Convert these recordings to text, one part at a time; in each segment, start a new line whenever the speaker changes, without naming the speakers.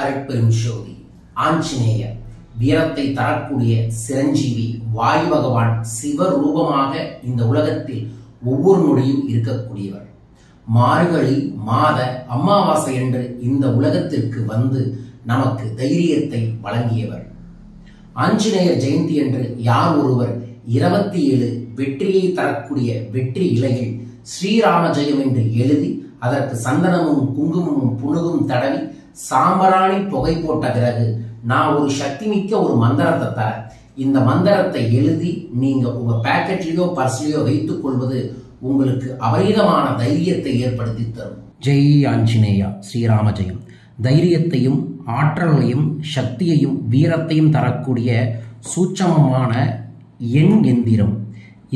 அருட்பெரும் ஜோதி ஆஞ்சநேயர் வீரத்தை தரக்கூடிய சிரஞ்சீவி வாயு பகவான் சிவரூபமாக இந்த உலகத்தில் ஒவ்வொரு நொடியும் இருக்கக்கூடியவர். மார்கழி மாத அமாவாசை என்று இந்த உலகத்திற்கு வந்து நமக்கு தைரியத்தை வழங்கியவர். ஆஞ்சநேயர் ஜெயந்தி என்று யார் ஒருவர் 27 வெற்றியை தரக்கூடிய வெற்றி இலையில் ஸ்ரீராம ஜெயம் என்று எழுதி அதற்கு சந்தனமும் குங்குமமும் புனுகும் தடவி சாம்பராணி புகை போட்ட பிறகு நான் ஒரு சக்தி மிக்க ஒரு மந்திரத்தை தர, இந்த மந்திரத்தை எழுதி நீங்க உங்க பாக்கெட்லயோ பர்ஸ்லயோ வைத்துக் கொள்வது உங்களுக்கு அபரிதமான தைரியத்தை ஏற்படுத்தி தரும். ஜெய் ஆஞ்சநேயா ஸ்ரீராம ஜெயம். தைரியத்தையும் ஆற்றலையும் சக்தியையும் வீரத்தையும் தரக்கூடிய சூட்சமமான எண் எந்திரம்.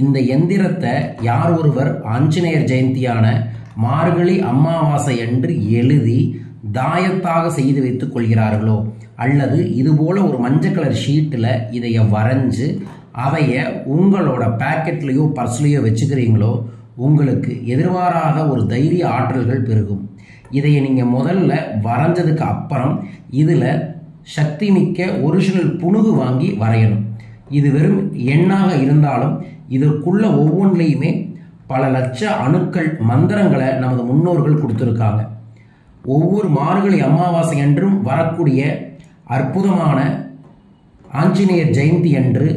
இந்த எந்திரத்தை யார் ஒருவர் ஆஞ்சநேயர் ஜெயந்தியான மார்கழி அமாவாசை என்று எழுதி தாயத்தாக செய்து வைத்துக் கொள்கிறார்களோ, அல்லது இதுபோல ஒரு மஞ்சள் கலர் ஷீட்டில் இதைய வரைஞ்சு அதைய உங்களோட பாக்கெட்லேயோ பர்ஸ்லேயோ வச்சுக்கிறீங்களோ, உங்களுக்கு எதிர்பாராத ஒரு தைரிய ஆற்றல்கள் பெருகும். இதைய நீங்கள் முதல்ல வரைஞ்சதுக்கு அப்புறம் இதில் சக்தி மிக்க ஒரிஜினல் புனுகு வாங்கி வரையணும். இது வெறும் எண்ணாக இருந்தாலும் இதற்குள்ள ஒவ்வொன்றிலையுமே பல லட்ச அணுக்கள் மந்திரங்களை நமது முன்னோர்கள் கொடுத்துருக்காங்க. ஒவ்வொரு மார்கழி அமாவாசை என்றும் வரக்கூடிய அற்புதமான ஆஞ்சநேயர் ஜெயந்தி அன்று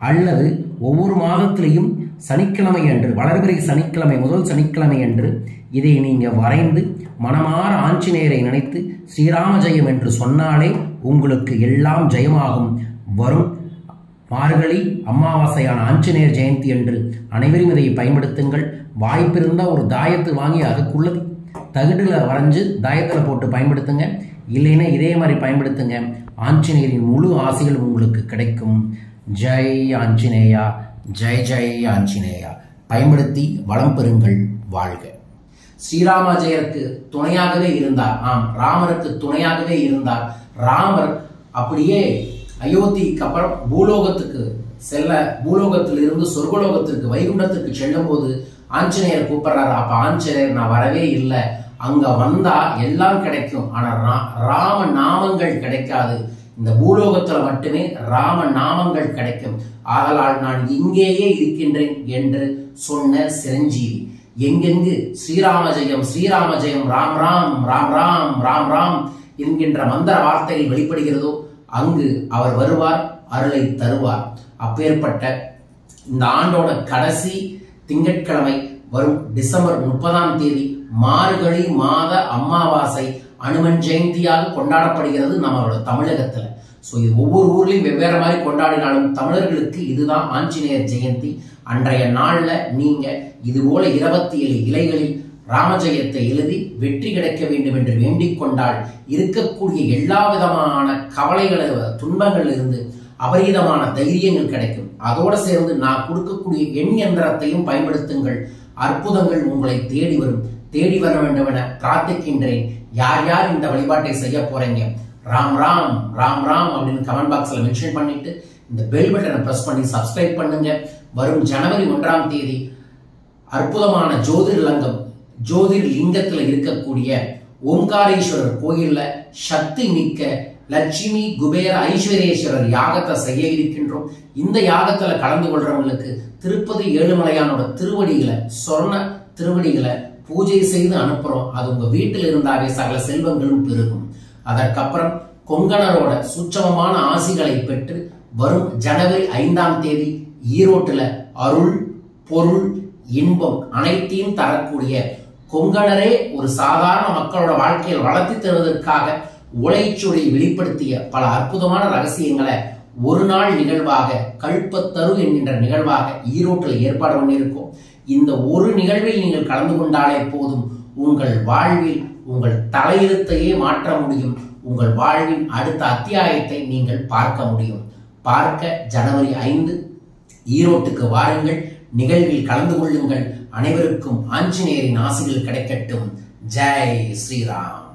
அல்லது ஒவ்வொரு மாதத்திலையும் சனிக்கிழமை அன்று, வளர்பிறை சனிக்கிழமை முதல் சனிக்கிழமை அன்று இதை நீங்கள் வரைந்து மனமாற ஆஞ்சநேயரை நினைத்து ஸ்ரீராம ஜெயம் என்று சொன்னாலே உங்களுக்கு எல்லாம் ஜெயமாகும். வரும் மார்கழி அமாவாசையான ஆஞ்சநேயர் ஜெயந்தி என்று அனைவரும் இதை பயன்படுத்துங்கள். வாய்ப்பிருந்தால் ஒரு தாயத்து வாங்கி அதுக்குள்ள தகுடுல வரைஞ்சு தாயத்தில் போட்டு பயன்படுத்துங்க. இல்லைன்னா இதே மாதிரி பயன்படுத்துங்க. ஆஞ்சநேயரின் முழு ஆசைகள் உங்களுக்கு கிடைக்கும். ஜெய் ஆஞ்சநேயா, ஜெய் ஜெய் ஆஞ்சநேயா. பயன்படுத்தி வளம் பெறுங்கள். வாழ்க. ஸ்ரீராமஜெயருக்கு துணையாகவே இருந்தார். ஆம், ராமருக்கு துணையாகவே இருந்தார். ராமர் அப்படியே அயோத்திக்கு அப்புறம் பூலோகத்துக்கு செல்ல, பூலோகத்திலிருந்து சொர்க்கலோகத்திற்கு வைகுண்டத்திற்கு செல்லும் போது ஆஞ்சநேயர் கூப்பிடுறாரு. அப்ப ஆஞ்சநேயர் நான் வரவே இல்லை, அங்க வந்தா எல்லாம் கிடைக்கும், ஆனா ராம நாமங்கள் கிடைக்காது, இந்த பூலோகத்துல மட்டுமே ராம நாமங்கள் கிடைக்கும், ஆதலால் நான் இங்கேயே இருக்கின்றேன் என்று சொன்ன சிரஞ்சீவி எங்கெங்கு ஸ்ரீராம ஜெயம் ஸ்ரீராம ஜெயம் ராம் ராம் ராம் ராம் ராம் ராம் என்கின்ற மந்திர வார்த்தைகள் வெளிப்படுகிறதோ அங்கு அவர் வருவார், அருளை தருவார். அப்பேற்பட்ட இந்த ஆண்டோட கடைசி திங்கட்கிழமை வரும் டிசம்பர் 30ஆம் தேதி மார்கழி மாத அமாவாசை அனுமன் ஜெயந்தியாக கொண்டாடப்படுகிறது நம்மளோட தமிழகத்துல. ஸோ இது ஒவ்வொரு ஊர்லயும் வெவ்வேறு மாதிரி கொண்டாடினாலும் தமிழர்களுக்கு இதுதான் ஆஞ்சநேயர் ஜெயந்தி. அன்றைய நாள்ல நீங்க இது போல 27 இலைகளில் ராமஜெயத்தை எழுதி வெற்றி கிடைக்க வேண்டும் என்று வேண்டிக் கொண்டால் இருக்கக்கூடிய எல்லா விதமான கவலைகள் துன்பங்கள் இருந்து அபரிதமான தைரியங்கள் கிடைக்கும். அதோடு சேர்ந்து நான் கொடுக்கக்கூடிய எண் எந்திரத்தையும் பயன்படுத்துங்கள். அற்புதங்கள் உங்களை தேடி வரும். தேடி வர வேண்டும் என பிரார்த்திக்கின்றேன். யார் யார் இந்த வழிபாட்டை செய்ய போறீங்க, ராம் ராம் ராம் ராம் அப்படின்னு கமெண்ட் பாக்ஸ்ல மென்ஷன் பண்ணிட்டு இந்த பெல் பட்டனை பிரஸ் பண்ணி சப்ஸ்கிரைப் பண்ணுங்க. வரும் ஜனவரி 1ஆம் தேதி அற்புதமான ஜோதிர்லிங்கத்துல இருக்கக்கூடிய ஓம்காரேஸ்வரர் கோயில்ல சக்தி மிக்க லட்சுமி குபேர ஐஸ்வரேஸ்வரர் யாகத்தை செய்ய இருக்கின்றோம். இந்த யாகத்துல கலந்து கொள்றவங்களுக்கு திருப்பதி ஏழுமலையானோட திருவடிகளை, சொர்ண திருவடிகளை பூஜை செய்து அனுப்புறோம். அது உங்க வீட்டில் இருந்தாவே சகல செல்வங்களும் பெருகும். அதற்கப்புறம் கொங்கணரோட சூட்சமமான ஆசிகளை பெற்று வரும் ஜனவரி 5ஆம் தேதி ஈரோட்டுல அருள் பொருள் இன்பம் அனைத்தையும் தரக்கூடிய கொங்கணரே ஒரு சாதாரண மக்களோட வாழ்க்கையில் வளர்த்தி தருவதற்காக உழைச்சுடி வெளிப்படுத்திய பல அற்புதமான ரகசியங்களை ஒரு நாள் நிகழ்வாக கல்பத்தரு என்கின்ற நிகழ்வாக ஈரோட்டில் ஏற்பாடு பண்ணியிருக்கோம். இந்த ஒரு நிகழ்வில் நீங்கள் கலந்து கொண்டாலே போதும், உங்கள் வாழ்வில் உங்கள் தலையெழுத்தையே மாற்ற முடியும். உங்கள் வாழ்வின் அடுத்த அத்தியாயத்தை நீங்கள் பார்க்க முடியும். பார்க்க ஜனவரி 5 ஈரோட்டுக்கு வாருங்கள். நிகழ்வில் கலந்து கொள்ளுங்கள். அனைவருக்கும் ஆஞ்சநேயரின் ஆசிகள் கிடைக்கட்டும். ஜெய் ஸ்ரீராம்.